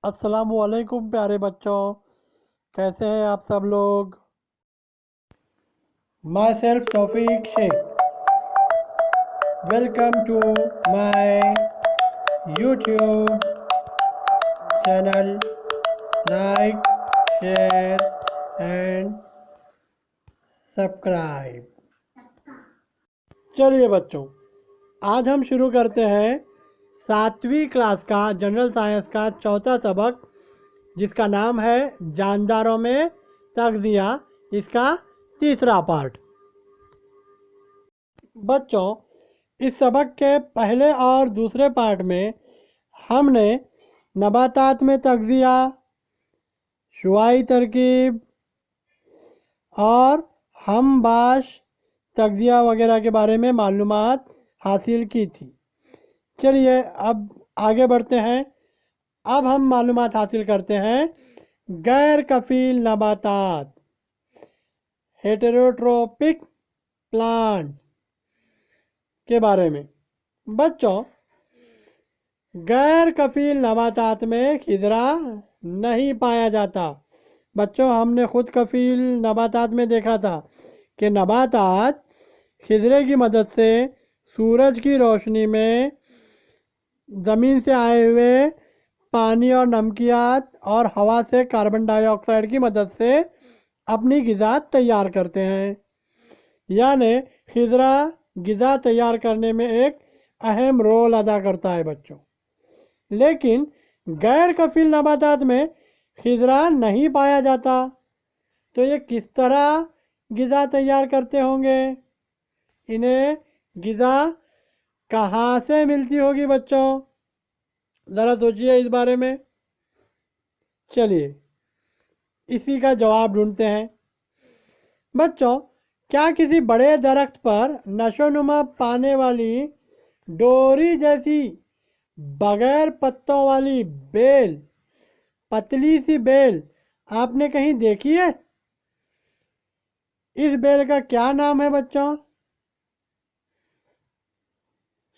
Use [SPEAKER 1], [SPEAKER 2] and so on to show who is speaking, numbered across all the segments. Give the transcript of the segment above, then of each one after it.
[SPEAKER 1] अस्सलाम वालेकुम प्यारे बच्चों, कैसे हैं आप सब लोग। Myself Taufiq Sheikh, welcome to my YouTube channel. Like, share and subscribe. चलिए बच्चों, आज हम शुरू करते हैं 7वीं क्लास का जनरल साइंस का चौथा सबक, जिसका नाम है जानदारों में तग़ज़िया। इसका तीसरा पार्ट। बच्चों, इस सबक के पहले और दूसरे पार्ट में हमने नबातात में तग़ज़िया, शुआई तरकीब और हम बाश तग़ज़िया वगैरह के बारे में मालूमात हासिल की थी। चलिए अब आगे बढ़ते हैं। अब हम मालूमात हासिल करते हैं गैर कफ़ील नबातात, हेटेरोट्रोपिक प्लांट के बारे में। बच्चों, गैर कफ़ील नबातात में खिज़रा नहीं पाया जाता। बच्चों, हमने ख़ुद कफ़ील नबातात में देखा था कि नबातात खिज़रे की मदद से सूरज की रोशनी में ज़मीन से आए हुए पानी और नमकियात और हवा से कार्बन डाइऑक्साइड की मदद से अपनी ग़िज़ा तैयार करते हैं। यानी खिज़रा ग़िज़ा तैयार करने में एक अहम रोल अदा करता है बच्चों। लेकिन गैर कफ़ील नबातात में खिज़रा नहीं पाया जाता, तो ये किस तरह ग़िज़ा तैयार करते होंगे? इन्हें ग़िज़ा कहाँ से मिलती होगी बच्चों? ज़रा सोचिए इस बारे में। चलिए इसी का जवाब ढूंढते हैं। बच्चों, क्या किसी बड़े दरख्त पर नशोनुमा पाने वाली डोरी जैसी बगैर पत्तों वाली बेल, पतली सी बेल आपने कहीं देखी है? इस बेल का क्या नाम है बच्चों?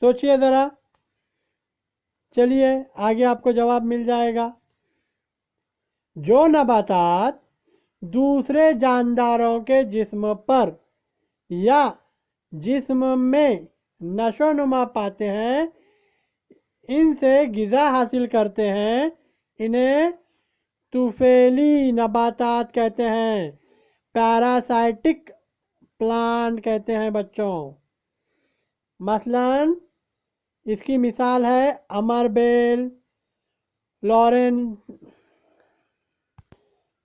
[SPEAKER 1] सोचिए ज़रा। चलिए आगे आपको जवाब मिल जाएगा। जो नबातात दूसरे जानदारों के जिस्म पर या जिस्म में नशोनुमा पाते हैं, इनसे ग़िज़ा हासिल करते हैं, इन्हें तुफेली नबातात कहते हैं, पैरासाइटिक प्लांट कहते हैं बच्चों। मसलन इसकी मिसाल है अमर बेल, लॉरेन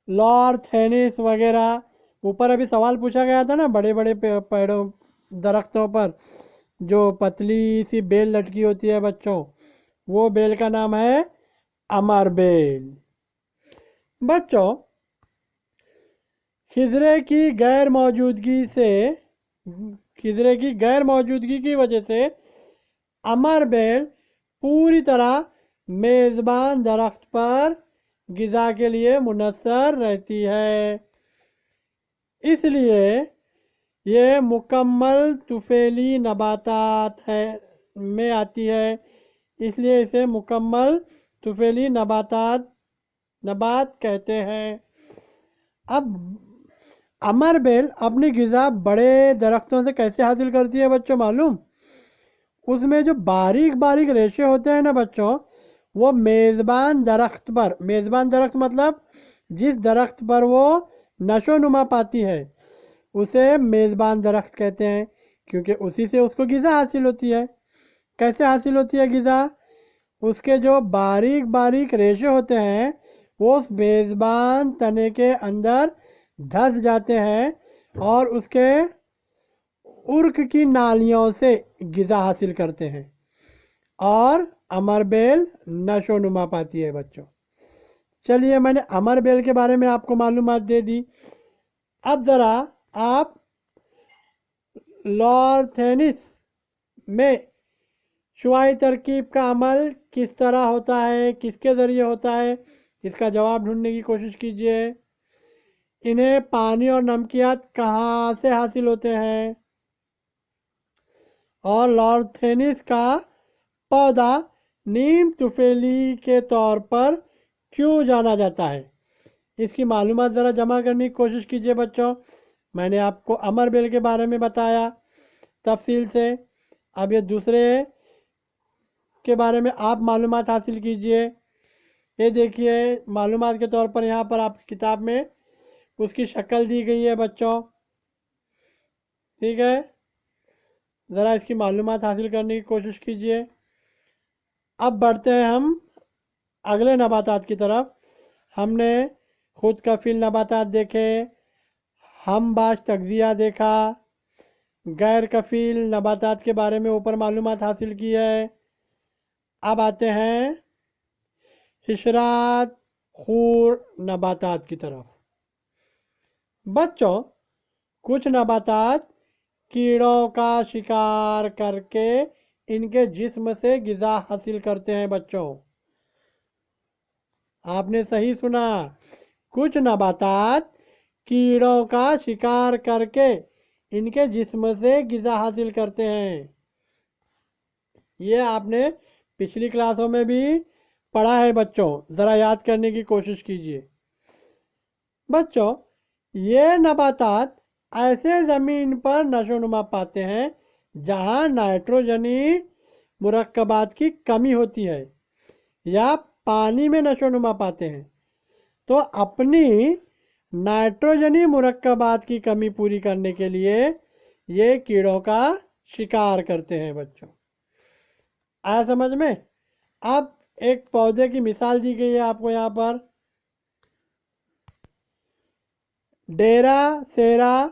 [SPEAKER 1] लॉर्थेनिस वगैरह। ऊपर अभी सवाल पूछा गया था ना, बड़े बड़े पेड़ों दरख्तों पर जो पतली सी बेल लटकी होती है बच्चों, वो बेल का नाम है अमर बेल। बच्चों, खिज़रे की गैर मौजूदगी से खिज़रे की गैर मौजूदगी की वजह से अमर बेल पूरी तरह मेज़बान दरख्त पर ग़िज़ा के लिए मुनस्सर रहती है। इसलिए ये मुकम्मल तुफेली नबातात है में आती है। इसलिए इसे मुकम्मल तुफेली नबात कहते हैं। अब अमर बेल अपनी ग़िज़ा बड़े दरख्तों से कैसे हासिल करती है बच्चों मालूम? उसमें जो बारीक बारीक रेशे होते हैं ना बच्चों, वो मेज़बान दरख्त पर, मेज़बान दरख्त मतलब जिस दरख्त पर वो नशोनुमा पाती है, उसे मेज़बान दरख्त कहते हैं, क्योंकि उसी से उसको ग़िज़ा हासिल होती है। कैसे हासिल होती है ग़िज़ा? उसके जो बारीक बारीक रेशे होते हैं वो उस मेज़बान तने के अंदर धंस जाते हैं और उसके उर्क की नालियों से ग़िज़ा हासिल करते हैं और अमर बेल नशोनुमा पाती है बच्चों। चलिए मैंने अमर बेल के बारे में आपको मालूमात दे दी। अब ज़रा आप लॉर्थेनिस में शुआई तरकीब का अमल किस तरह होता है, किसके ज़रिए होता है, इसका जवाब ढूंढने की कोशिश कीजिए। इन्हें पानी और नमकियात कहाँ से हासिल होते हैं? और लॉर्थेनिस का पौधा नीम तुफेली के तौर पर क्यों जाना जाता है। इसकी मालूमात ज़रा जमा करने की कोशिश कीजिए बच्चों। मैंने आपको अमर बेल के बारे में बताया तफसील से। अब ये दूसरे के बारे में आप मालूमात हासिल कीजिए। ये देखिए मालूमात के तौर पर यहाँ पर आपकी किताब में उसकी शक्ल दी गई है बच्चों। ठीक है, ज़रा इसकी मालूमात हासिल करने की कोशिश कीजिए। अब बढ़ते हैं हम अगले नबातात की तरफ। हमने खुद कफील नबातात देखे, हम बाश तगज़िया देखा, गैर कफील नबातात के बारे में ऊपर मालूमात हासिल की है। अब आते हैं हिशरात खूर नबातात की तरफ। बच्चों, कुछ नबातात कीड़ों का शिकार करके इनके जिस्म से ग़िज़ा हासिल करते हैं बच्चों। आपने सही सुना, कुछ नबातात कीड़ों का शिकार करके इनके जिस्म से ग़िज़ा हासिल करते हैं। ये आपने पिछली क्लासों में भी पढ़ा है बच्चों, ज़रा याद करने की कोशिश कीजिए। बच्चों, ये नबातात ऐसे ज़मीन पर नशोनुमा पाते हैं जहाँ नाइट्रोजनी मुरक्कबात की कमी होती है या पानी में नशोनुमा पाते हैं। तो अपनी नाइट्रोजनी मुरक्कबात की कमी पूरी करने के लिए ये कीड़ों का शिकार करते हैं बच्चों। आया समझ में। अब एक पौधे की मिसाल दी गई है आपको यहाँ पर, डेरा सेरा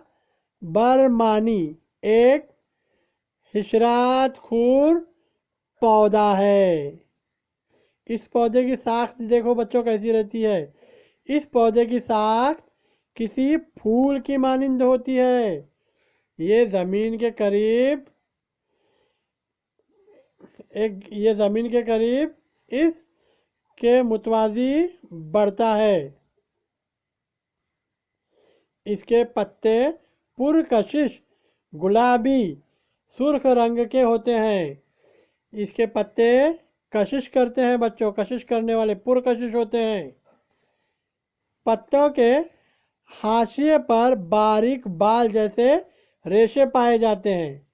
[SPEAKER 1] बरमानी एक हिशरात खूर पौधा है। इस पौधे की साख्त देखो बच्चों कैसी रहती है। इस पौधे की साख्त किसी फूल की मानिंद होती है। ये ज़मीन के करीब ये ज़मीन के करीब इस के मुतवाज़ी बढ़ता है। इसके पत्ते पुरकशिश गुलाबी सुर्ख रंग के होते हैं। इसके पत्ते कशिश करते हैं बच्चों, कशिश करने वाले पुरकशिश होते हैं। पत्तों के हाशिए पर बारीक बाल जैसे रेशे पाए जाते हैं।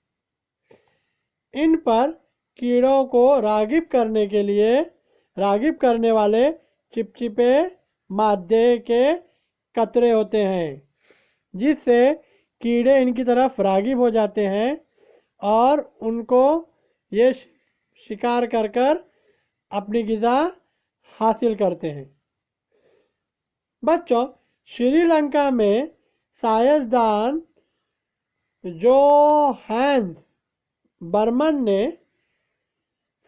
[SPEAKER 1] इन पर कीड़ों को रागिब करने वाले चिपचिपे मादे के कतरे होते हैं, जिससे कीड़े इनकी तरफ रागिब हो जाते हैं और उनको ये शिकार कर कर अपनी ग़िज़ा हासिल करते हैं। बच्चों, श्रीलंका में साइंसदान जोहान्स बर्मन ने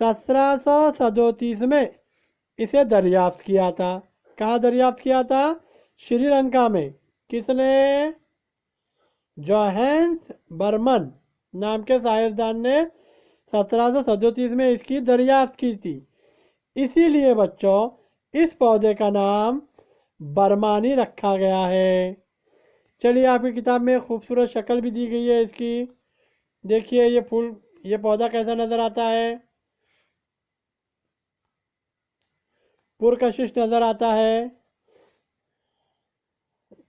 [SPEAKER 1] 1737 में इसे दरियाफ्त किया था। कहाँ दरियाफ्त किया था? श्रीलंका में। किसने? जोहान्स बर्मन नाम के साइंसदान ने 1737 में इसकी दरियाफ्त की थी। इसीलिए बच्चों इस पौधे का नाम बरमानी रखा गया है। चलिए, आपकी किताब में खूबसूरत शक्ल भी दी गई है इसकी। देखिए ये पौधा कैसा नज़र आता है। पुरकशिश नज़र आता है,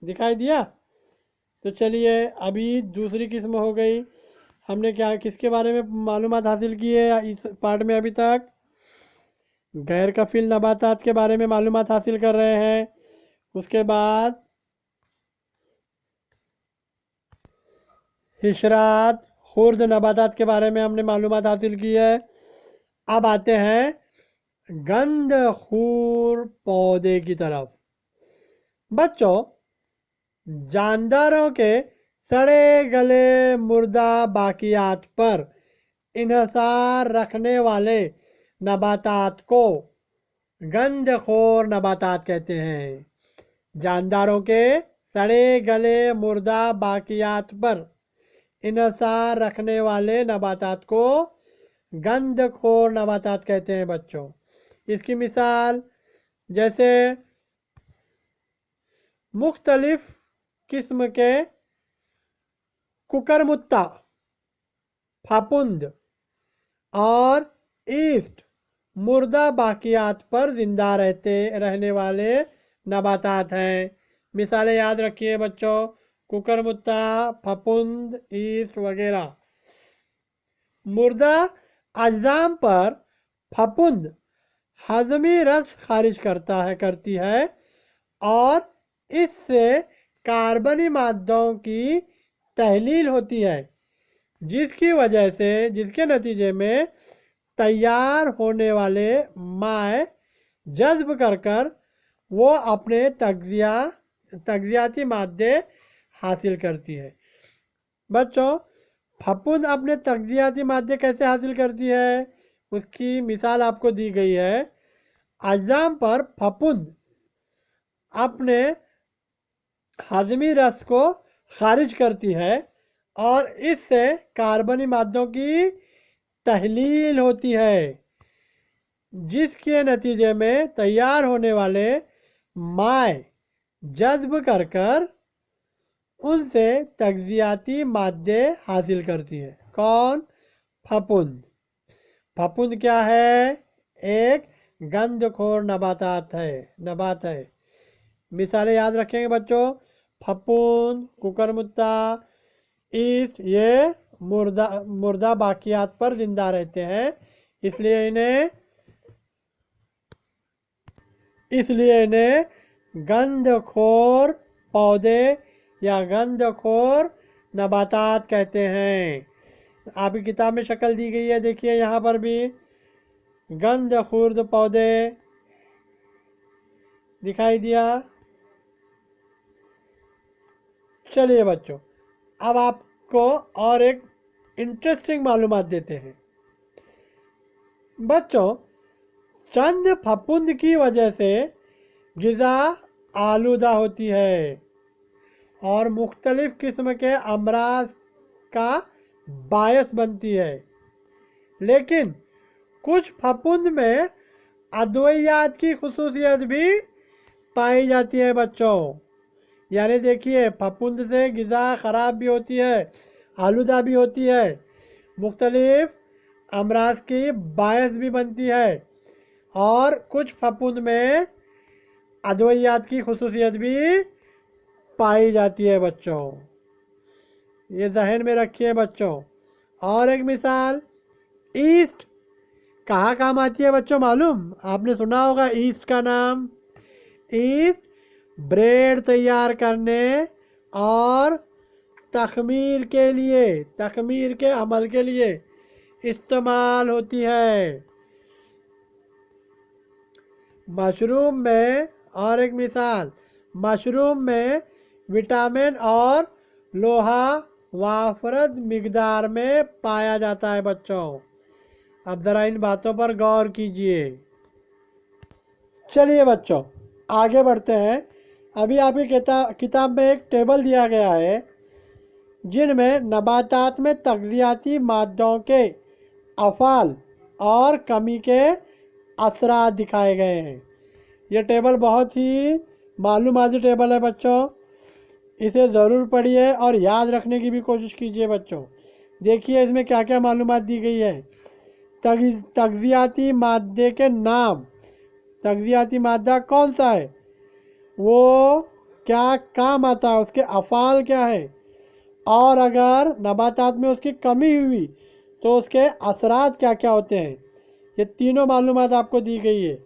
[SPEAKER 1] दिखाई दिया। तो चलिए, अभी दूसरी किस्म हो गई। हमने क्या किसके बारे में मालूमात हासिल की है इस पार्ट में? अभी तक गैर कफील नबातात के बारे में मालूमात हासिल कर रहे हैं। उसके बाद हिशरात खुर्द नबातात के बारे में हमने मालूमात हासिल की है। अब आते हैं गंध खूर पौधे की तरफ। बच्चों, जानदारों के सड़े गले मुर्दा बाकियात पर इन्हसार रखने वाले नबातात को गंधखोर नबातात कहते हैं। जानदारों के सड़े गले मुर्दा बाकियात पर इन्हसार रखने वाले नबातात को गंधखोर नबातात कहते हैं बच्चों। इसकी मिसाल जैसे मुख्तलिफ किस्म के कुकरमुत्ता, फापुंद और ईस्ट मुर्दा बाकियात पर जिंदा रहने वाले नबातात हैं। मिसालें याद रखिए बच्चों, कुकरमुत्ता, फफूंद, ईस्ट वगैरह। मुर्दा अजजाम पर फफूंद हजमी रस खारिज करती है और इससे कार्बनी मादों की तहलील होती है, जिसके नतीजे में तैयार होने वाले माए जज्ब कर वो अपने तगजियाती मादे हासिल करती है। बच्चों, फफूंद अपने तगजियाती मादे कैसे हासिल करती है, उसकी मिसाल आपको दी गई है। अजजाम पर फफूंद अपने हाजमी रस को खारिज करती है और इससे कार्बनी मादों की तहलील होती है, जिसके नतीजे में तैयार होने वाले माए जज्ब कर उनसे तगजियाती मादे हासिल करती है। कौन? फफूंद। फफूंद क्या है? एक गंधखोर नबात है। मिसालें याद रखेंगे बच्चों, फफूंद, कुकरमुत्ता, ईस्ट, ये मुर्दा बाकियात पर जिंदा रहते हैं, इसलिए इन्हें गंधखोर पौधे या गंधखोर नबातात कहते हैं। आपकी किताब में शक्ल दी गई है, देखिए यहाँ पर भी गंधखोर पौधे दिखाई दिया। चलिए बच्चों, अब आपको और एक इंटरेस्टिंग मालूमात देते हैं। बच्चों, चंद फफूंद की वजह से ग़िज़ा आलूदा होती है और मुख्तलिफ किस्म के अमराज का बायस बनती है, लेकिन कुछ फफूंद में अद्वियात की खुसूसियत भी पाई जाती है बच्चों। यानी देखिए, फफूंद से ग़िज़ा ख़राब भी होती है, आलूदा भी होती है, मुख्तलिफ अमराज की बायस भी बनती है और कुछ फफूंद में अद्वियात की खुसूसियत भी पाई जाती है बच्चों। ये जहन में रखिए बच्चों। और एक मिसाल, ईस्ट कहाँ काम आती है बच्चों मालूम? आपने सुना होगा ईस्ट का नाम। ईस्ट ब्रेड तैयार करने और तखमीर के अमल के लिए इस्तेमाल होती है। मशरूम में, और एक मिसाल, मशरूम में विटामिन और लोहा वाफरत मिकदार में पाया जाता है बच्चों। अब ज़रा इन बातों पर गौर कीजिए। चलिए बच्चों, आगे बढ़ते हैं। अभी आपकी किताब में एक टेबल दिया गया है जिनमें नबातात में तगजियाती मादों के अफ़ाल और कमी के असरात दिखाए गए हैं। ये टेबल बहुत ही मालूमाती टेबल है बच्चों, इसे ज़रूर पढ़िए और याद रखने की भी कोशिश कीजिए बच्चों। देखिए इसमें क्या क्या मालूमात दी गई है। तगजियाती मादे के नाम, तगजियाती मादा कौन सा है, वो क्या काम आता है, उसके अफ़ाल क्या है, और अगर नबातात में उसकी कमी हुई तो उसके असरात क्या क्या होते हैं। ये तीनों मालूमात आपको दी गई है।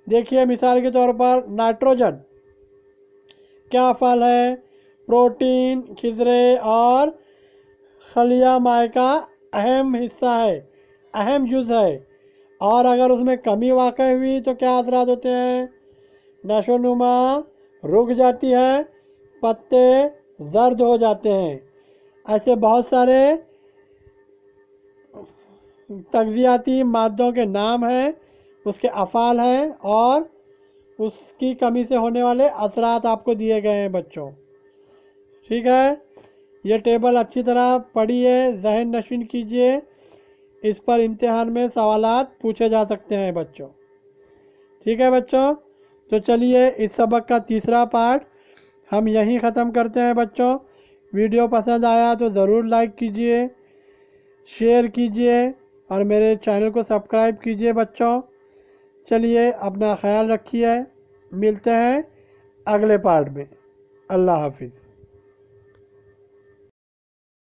[SPEAKER 1] देखिए मिसाल के तौर पर नाइट्रोजन क्या अफ़ाल है, प्रोटीन, खिज़रे और खलिया माए का अहम हिस्सा है, अहम जुज़ है। और अगर उसमें कमी वाक़ हुई तो क्या असरात होते हैं, नशोनुमा रुक जाती है, पत्ते जर्द हो जाते हैं। ऐसे बहुत सारे तगजियाती मादों के नाम हैं, उसके अफ़ाल हैं और उसकी कमी से होने वाले असरात आपको दिए गए हैं बच्चों। ठीक है, ये टेबल अच्छी तरह पढ़िए, जहन नशीन कीजिए, इस पर इम्तिहान में सवालात पूछे जा सकते हैं बच्चों। ठीक है बच्चों, तो चलिए इस सबक का तीसरा पार्ट हम यहीं ख़त्म करते हैं बच्चों। वीडियो पसंद आया तो ज़रूर लाइक कीजिए, शेयर कीजिए और मेरे चैनल को सब्सक्राइब कीजिए बच्चों। چلیے اپنا خیال رکھیے، ملتے ہیں اگلے پارٹ میں۔ اللہ حافظ۔